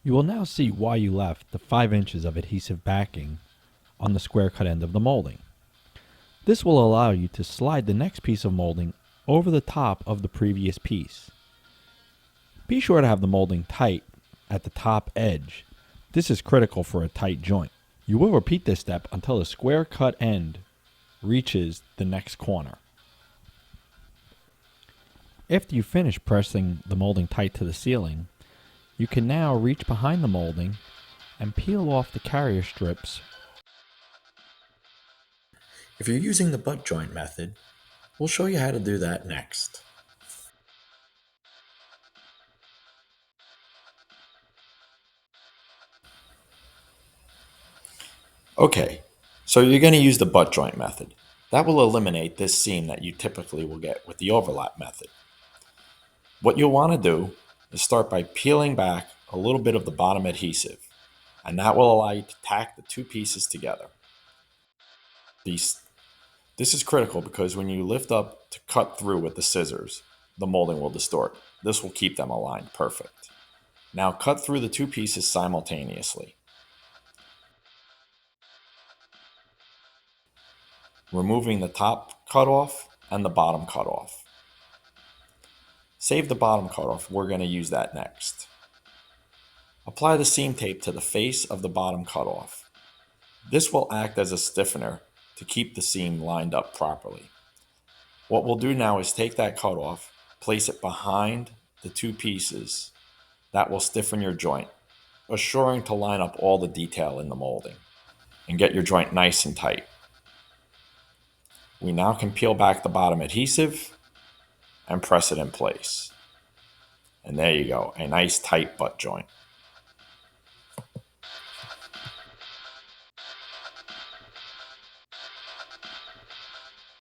You will now see why you left the 5 inches of adhesive backing on the square cut end of the molding. This will allow you to slide the next piece of molding over the top of the previous piece. Be sure to have the molding tight at the top edge. This is critical for a tight joint. You will repeat this step until the square cut end reaches the next corner. After you finish pressing the molding tight to the ceiling, you can now reach behind the molding and peel off the carrier strips. If you're using the butt joint method, we'll show you how to do that next. Okay, so you're going to use the butt joint method. That will eliminate this seam that you typically will get with the overlap method. What you'll want to do is start by peeling back a little bit of the bottom adhesive, and that will allow you to tack the two pieces together. This is critical because when you lift up to cut through with the scissors, the molding will distort. This will keep them aligned perfect. Now cut through the two pieces simultaneously. Removing the top cutoff and the bottom cutoff. Save the bottom cutoff, we're going to use that next. Apply the seam tape to the face of the bottom cutoff. This will act as a stiffener to keep the seam lined up properly. What we'll do now is take that cutoff, place it behind the two pieces. That will stiffen your joint, assuring to line up all the detail in the molding and get your joint nice and tight. We now can peel back the bottom adhesive and press it in place. And there you go, a nice tight butt joint.